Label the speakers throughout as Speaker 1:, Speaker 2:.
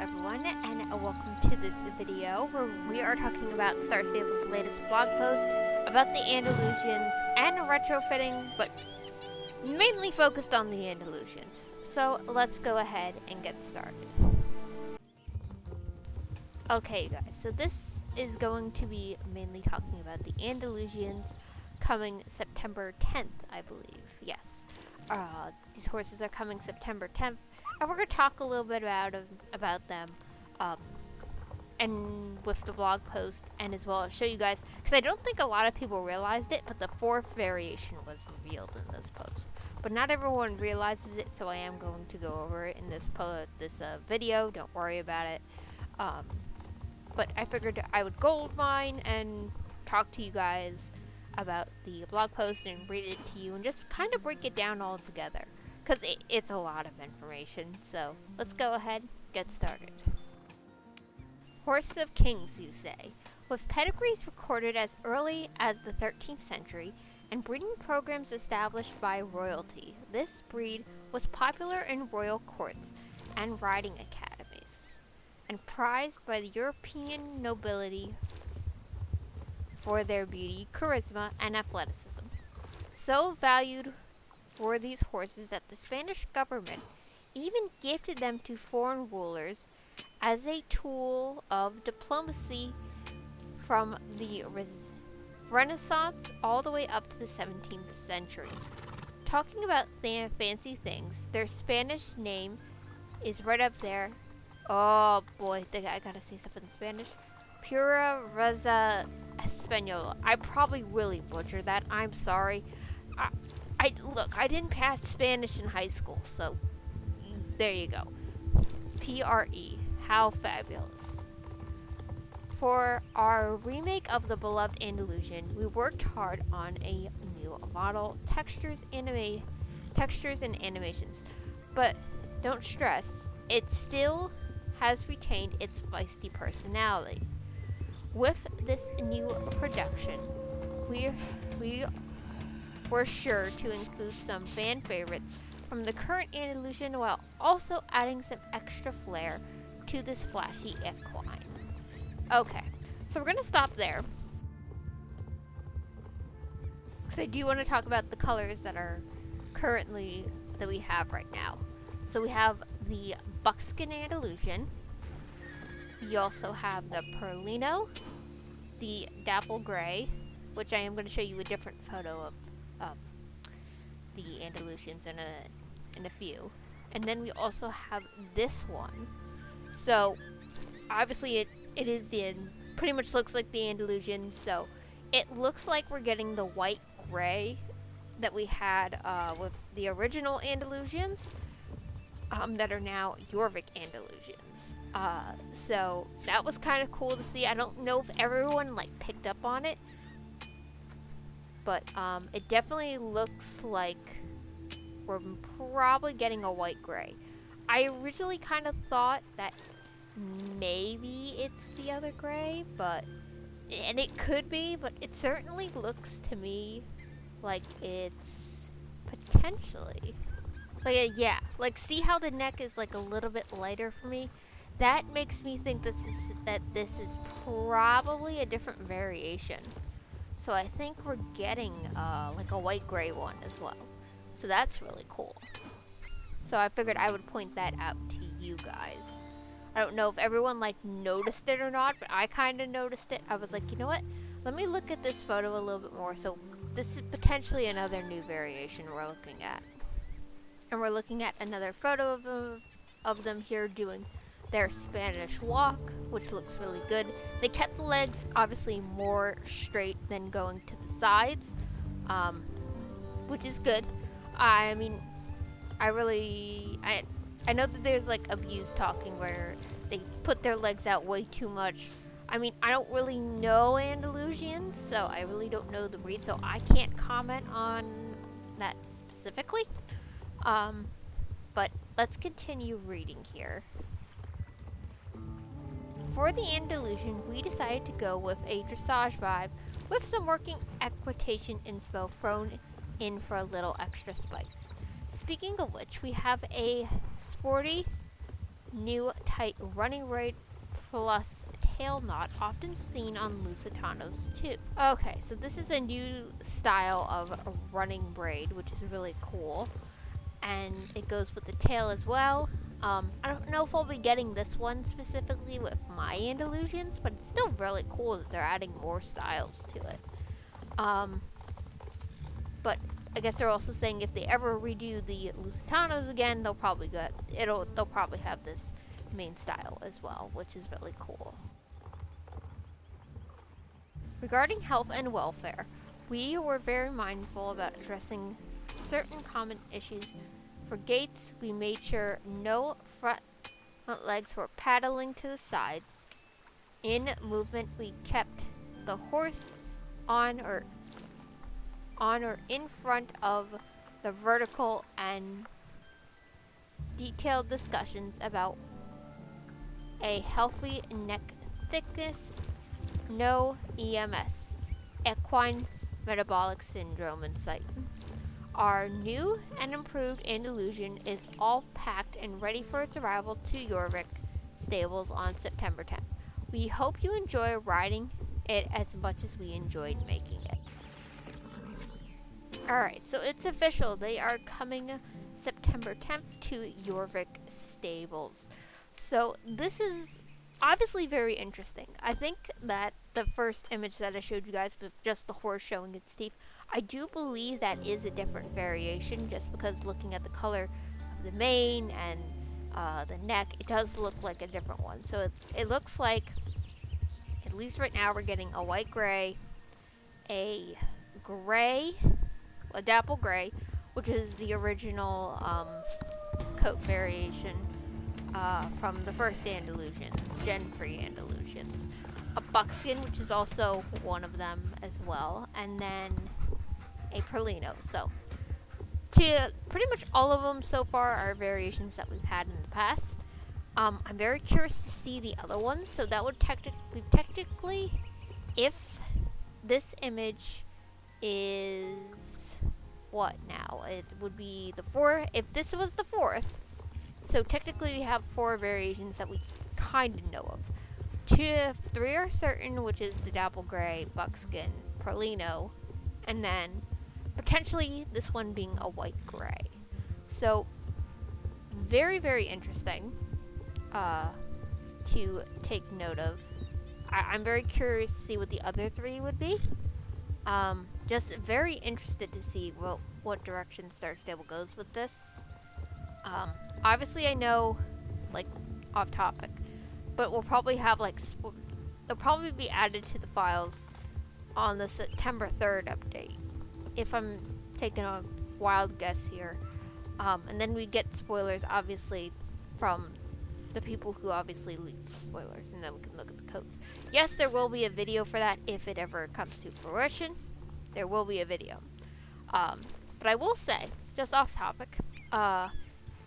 Speaker 1: everyone, and welcome to this video where we are talking about Star Stable's latest blog post about the Andalusians and retrofitting, but mainly focused on the Andalusians. So let's go ahead and get started. Okay guys, so this is going to be mainly talking about the Andalusians coming September 10th, I believe. Yes. These horses are coming September 10th, and we're going to talk a little bit about them, and with the blog post, and as well as show you guys, because I don't think a lot of people realized it, but the fourth variation was revealed in this post. But not everyone realizes it, so I am going to go over it in this video. Don't worry about it. But I figured I would gold mine and talk to you guys about the blog post and read it to you and just kind of break it down all together, because it's a lot of information. So let's go ahead and get started. Horse of Kings, you say? With pedigrees recorded as early as the 13th century and breeding programs established by royalty, this breed was popular in royal courts and riding academies, and prized by the European nobility for their beauty, charisma, and athleticism. So valued were these horses that the Spanish government even gifted them to foreign rulers as a tool of diplomacy from the Renaissance all the way up to the 17th century. Talking about fancy things, their Spanish name is right up there. Oh boy, I gotta say something in Spanish. Pura Raza Española. I probably really butchered that. I'm sorry. Look, I didn't pass Spanish in high school, so there you go. PRE. How fabulous. For our remake of the beloved Andalusian, we worked hard on a new model, textures and animations. But don't stress, it still has retained its feisty personality. With this new production, we were sure to include some fan favorites from the current Andalusian while also adding some extra flair to this flashy equine. Okay, so we're going to stop there, because I do want to talk about the colors that we have right now. So we have the buckskin Andalusian. You also have the Perlino, the dapple gray, which I am going to show you a different photo of the Andalusians in a few. And then we also have this one. So obviously it is pretty much looks like the Andalusian. So it looks like we're getting the white gray that we had with the original Andalusians, that are now Jorvik Andalusians. So that was kind of cool to see. I don't know if everyone picked up on it, but it definitely looks like we're probably getting a white gray. I originally kind of thought that maybe it's the other gray, and it could be, but it certainly looks to me like it's potentially see how the neck is a little bit lighter for me? That makes me think that this is probably a different variation. So I think we're getting a white gray one as well. So that's really cool. So I figured I would point that out to you guys. I don't know if everyone noticed it or not, but I kind of noticed it. I was like, you know what? Let me look at this photo a little bit more. So this is potentially another new variation we're looking at. And we're looking at another photo of them here doing their Spanish walk, which looks really good. They kept the legs obviously more straight than going to the sides, which is good. I mean, I know that there's abuse talking where they put their legs out way too much. I mean, I don't really know Andalusians, so I really don't know the breed, so I can't comment on that specifically. But let's continue reading here. For the Andalusian, we decided to go with a dressage vibe with some working equitation inspo thrown in for a little extra spice. Speaking of which, we have a sporty new tight running braid plus tail knot, often seen on Lusitanos too. Okay, so this is a new style of running braid, which is really cool. And it goes with the tail as well. I don't know if I'll be getting this one specifically with my Andalusians, but it's still really cool that they're adding more styles to it. But I guess they're also saying if they ever redo the Lusitanos again, they'll probably have this main style as well, which is really cool. Regarding health and welfare, we were very mindful about addressing certain common issues. For gaits, we made sure no front legs were paddling to the sides. In movement, we kept the horse on or in front of the vertical, and detailed discussions about a healthy neck thickness, no EMS, equine metabolic syndrome in sight. Our new and improved Andalusian is all packed and ready for its arrival to Jorvik stables on September 10th. We hope you enjoy riding it as much as we enjoyed making it. Alright, so it's official. They are coming September 10th to Jorvik stables. So this is obviously very interesting. I think that the first image that I showed you guys with just the horse showing its teeth, I do believe that is a different variation, just because looking at the color of the mane and the neck, it does look like a different one. So it looks like, at least right now, we're getting a white gray, a dapple gray, which is the original coat variation from the first Andalusian, Gen 3 Andalusians. A buckskin, which is also one of them as well, and then a Perlino. So, to pretty much all of them so far are variations that we've had in the past. I'm very curious to see the other ones, so that would technically, if this image is what now? It would be the 4th. If this was the 4th, so technically we have 4 variations that we kind of know of. 3 are certain, which is the dapple gray, buckskin, Perlino, and then potentially this one being a white gray. So very, very interesting to take note of. I'm very curious to see what the other 3 would be. Just very interested to see what direction Star Stable goes with this. Obviously I know, like, off topic, but we'll probably have, like, they'll probably be added to the files on the September 3rd update, if I'm taking a wild guess here. And then we get spoilers, obviously, from the people who obviously leaked the spoilers, and then we can look at the codes. Yes, there will be a video for that if it ever comes to fruition. There will be a video. But I will say, just off topic,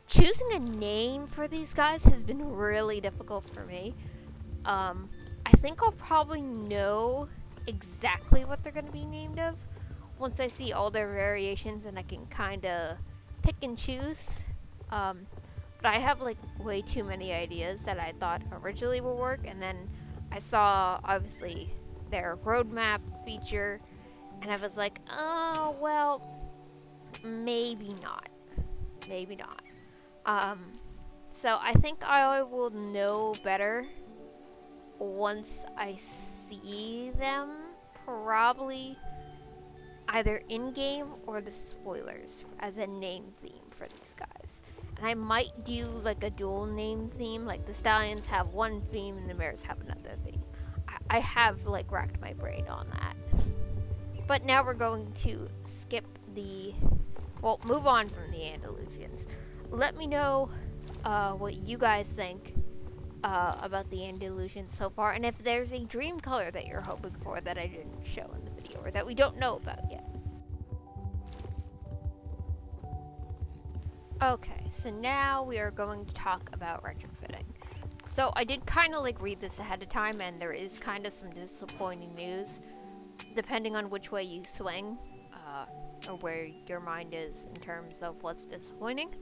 Speaker 1: choosing a name for these guys has been really difficult for me. I think I'll probably know exactly what they're going to be named of once I see all their variations, and I can kind of pick and choose. But I have, like, way too many ideas that I thought originally would work, and then I saw, obviously, their roadmap feature, and I was like, oh, well, maybe not. Maybe not. So I think I will know better once I see them, probably either in-game or the spoilers as a name theme for these guys. And I might do, like, a dual name theme, like the Stallions have one theme and the Mares have another theme. I have, like, racked my brain on that. But now we're going to move on from the Andalusians. Let me know what you guys think about the Andalusians so far, and if there's a dream color that you're hoping for that I didn't show in the video, or that we don't know about yet. Okay, so now we are going to talk about retrofitting. So I did kind of, like, read this ahead of time, and there is kind of some disappointing news, depending on which way you swing, or where your mind is in terms of what's disappointing.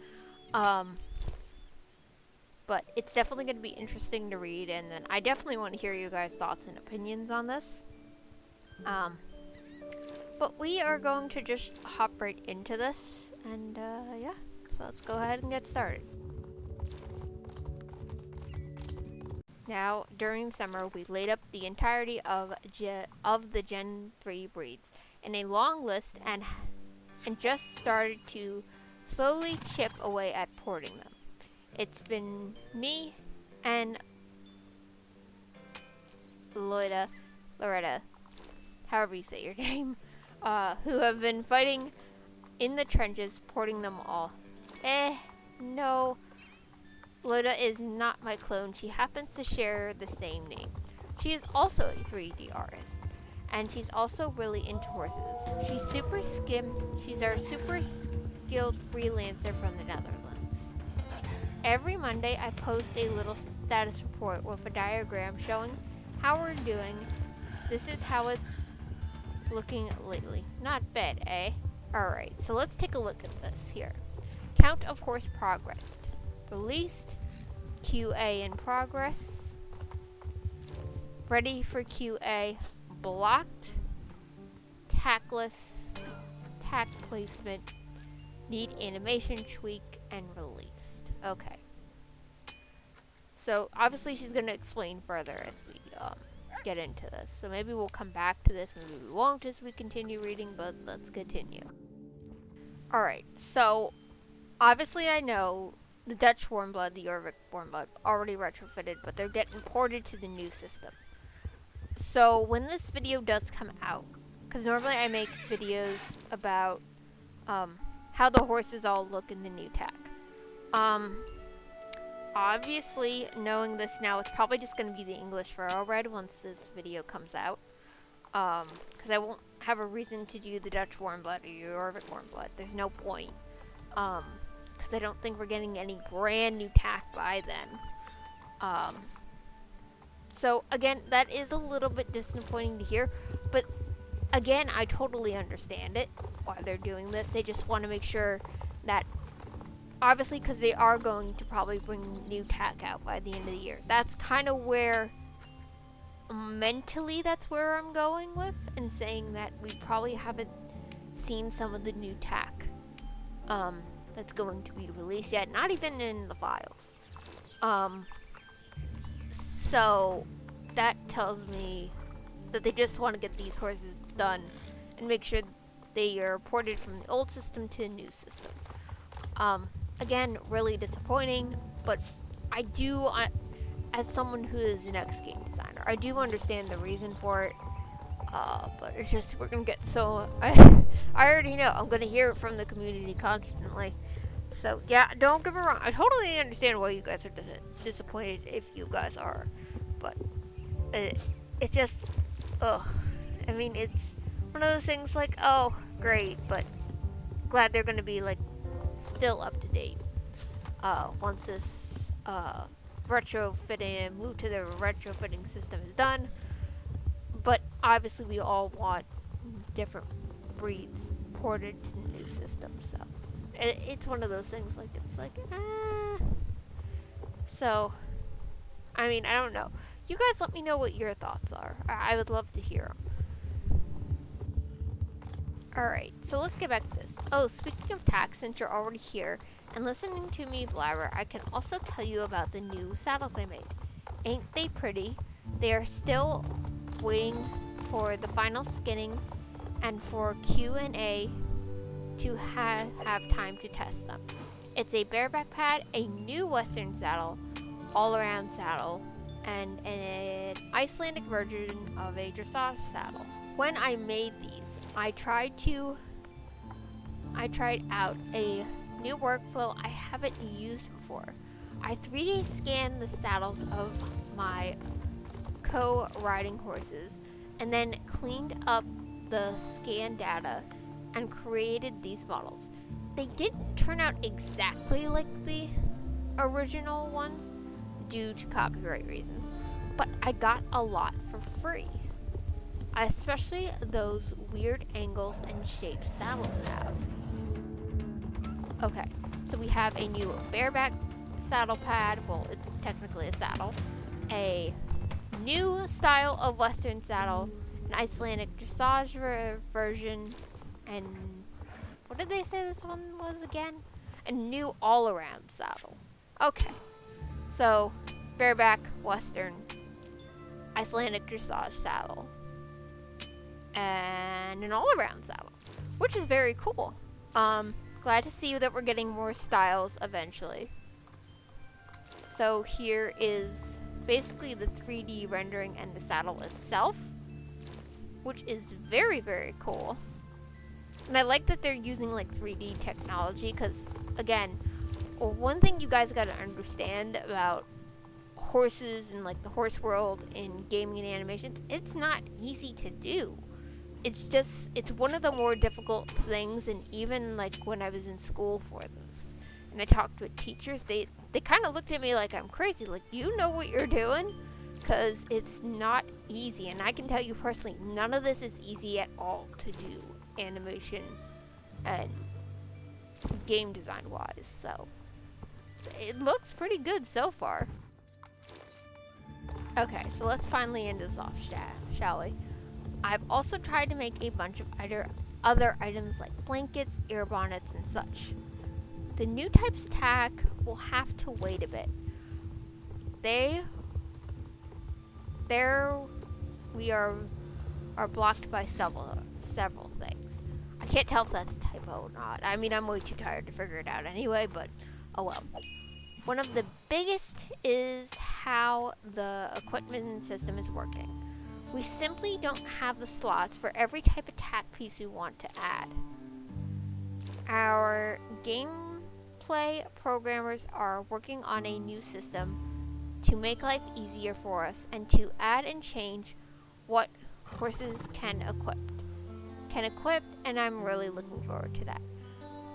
Speaker 1: but it's definitely going to be interesting to read, and then I definitely want to hear you guys' thoughts and opinions on this. But we are going to just hop right into this, and yeah, so let's go ahead and get started. Now, during summer, we laid up the entirety of the Gen 3 breeds in a long list and just started to slowly chip away at porting them. It's been me and Loretta, however you say your name, who have been fighting in the trenches, porting them all. No. Loretta is not my clone. She happens to share the same name. She is also a 3D artist, and she's also really into horses. She's our super skilled freelancer from the Netherlands. Every Monday, I post a little status report with a diagram showing how we're doing. This is how it's looking lately. Not bad, eh? Alright, so let's take a look at this here. Count of horse progress. Released, QA in progress, ready for QA, blocked, tackless, tack placement, need animation tweak, and released. Okay. So obviously she's going to explain further as we get into this. So maybe we'll come back to this, maybe we won't as we continue reading, but let's continue. Alright, so obviously I know the Dutch Warmblood, the Jorvik Warmblood, already retrofitted, but they're getting ported to the new system. So when this video does come out, because normally I make videos about how the horses all look in the new tack. Obviously, knowing this now, it's probably just going to be the English Thoroughbred once this video comes out. Because I won't have a reason to do the Dutch Warmblood or Jorvik Warmblood. There's no point. Because I don't think we're getting any brand new tack by then. So again, that is a little bit disappointing to hear, but again, I totally understand it, why they're doing this. They just want to make sure that, obviously, because they are going to probably bring new tack out by the end of the year. That's kind of where, mentally, that's where I'm going with, and saying that we probably haven't seen some of the new tack that's going to be released yet, not even in the files. So that tells me that they just want to get these horses done and make sure they are ported from the old system to the new system. Again, really disappointing, but I do, as someone who is an ex-game designer, I do understand the reason for it. But it's just, we're gonna get so, I already know, I'm gonna hear it from the community constantly. So, yeah, don't get me wrong, I totally understand why you guys are disappointed if you guys are. But, it's just, I mean, it's one of those things like, oh, great, but glad they're gonna be, like, still up to date. Once this, retrofitting, move to the retrofitting system is done. But obviously we all want different breeds ported to the new system, so it's one of those things, like, it's like, So, I mean, I don't know. You guys let me know what your thoughts are. I would love to hear them. Alright, so let's get back to this. Oh, speaking of tack, since you're already here and listening to me blabber, I can also tell you about the new saddles I made. Ain't they pretty? They are still waiting for the final skinning and for Q&A to have time to test them. It's a bareback pad, a new western saddle, all-around saddle, and an Icelandic version of a dressage saddle. When I made these, I tried out a new workflow I haven't used before. I 3D scanned the saddles of my co-riding horses and then cleaned up the scan data and created these models. They didn't turn out exactly like the original ones due to copyright reasons, but I got a lot for free, especially those weird angles and shapes saddles have. Okay, so we have a new bareback saddle pad. Well, it's technically a saddle. A new style of Western saddle. An Icelandic dressage version. And what did they say this one was again? A new all-around saddle. Okay. So, bareback, Western, Icelandic dressage saddle, and an all-around saddle, which is very cool. Glad to see that we're getting more styles eventually. So here is basically the 3D rendering and the saddle itself, which is very, very cool. And I like that they're using like 3D technology because, again, well, one thing you guys gotta understand about horses and like the horse world in gaming and animations, it's not easy to do. It's one of the more difficult things, and even like when I was in school for this and I talked with teachers, they kind of looked at me like I'm crazy, like, you know what you're doing? Because it's not easy, and I can tell you personally, none of this is easy at all to do, animation and game design wise, so it looks pretty good so far. Okay, so let's finally end this off, shall we? I've also tried to make a bunch of other items like blankets, ear bonnets, and such. The new types of tack will have to wait a bit. We are blocked by several things. I can't tell if that's a typo or not. I mean, I'm way too tired to figure it out anyway, but oh well. One of the biggest is how the equipment system is working. We simply don't have the slots for every type of tack piece we want to add. Our gameplay programmers are working on a new system to make life easier for us and to add and change what horses can equip, and I'm really looking forward to that.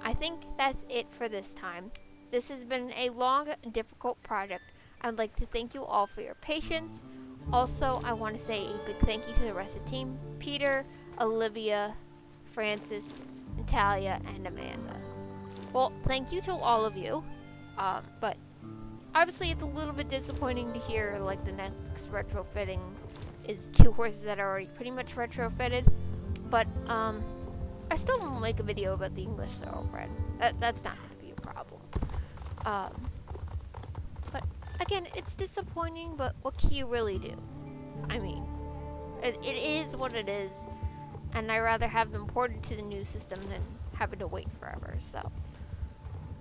Speaker 1: I think that's it for this time. This has been a long, difficult project. I'd like to thank you all for your patience. Also, I want to say a big thank you to the rest of the team: Peter, Olivia, Francis, Natalia, and Amanda. Well, thank you to all of you, but obviously it's a little bit disappointing to hear like the next retrofitting is 2 horses that are already pretty much retrofitted, but I still will make a video about the English thoroughbred. That's not going to be a problem. But again, it's disappointing, but what can you really do? I mean, it is what it is, and I'd rather have them ported to the new system than having to wait forever, so.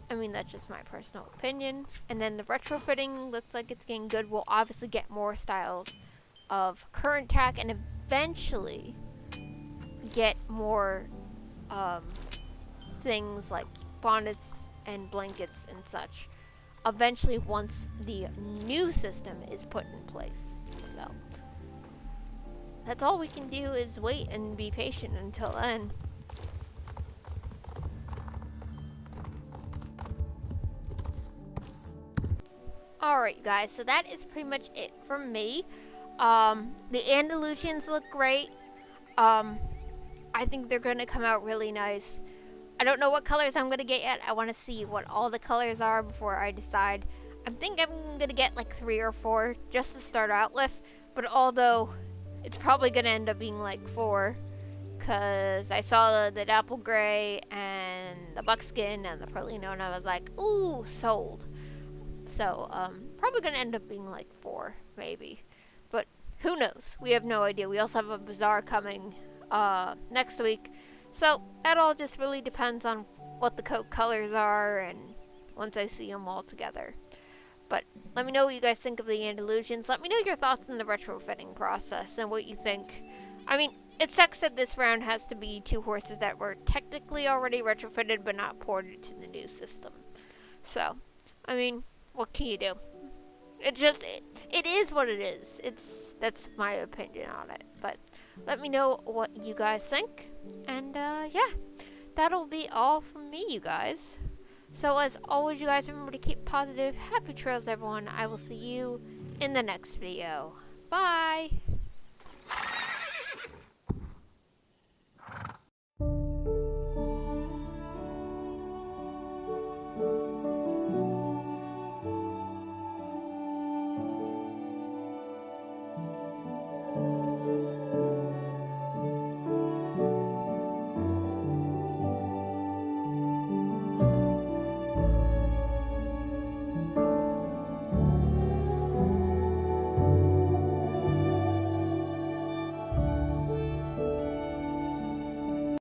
Speaker 1: I mean, that's just my personal opinion. And then the retrofitting looks like it's getting good. We'll obviously get more styles of current tack and eventually get more things like bonnets and blankets and such. Eventually, once the new system is put in place. So, that's all we can do is wait and be patient until then. Alright, you guys, so that is pretty much it from me. The Andalusians look great. I think they're going to come out really nice. I don't know what colors I'm going to get yet. I want to see what all the colors are before I decide. I think I'm going to get like 3 or 4 just to start out with. But although it's probably going to end up being like 4. Because I saw the dapple gray and the buckskin and the Perlino, and I was like, ooh, sold. So, probably going to end up being like 4, maybe. But who knows? We have no idea. We also have a bazaar coming next week. So, that all just really depends on what the colors are and once I see them all together. But let me know what you guys think of the Andalusians. Let me know your thoughts on the retrofitting process and what you think. I mean, it sucks that this round has to be 2 horses that were technically already retrofitted but not ported to the new system. So, I mean, what can you do? It is what it is. That's my opinion on it. But let me know what you guys think. And yeah, that'll be all from me, you guys. So as always, you guys remember to keep positive. Happy trails, everyone. I will see you in the next video. Bye.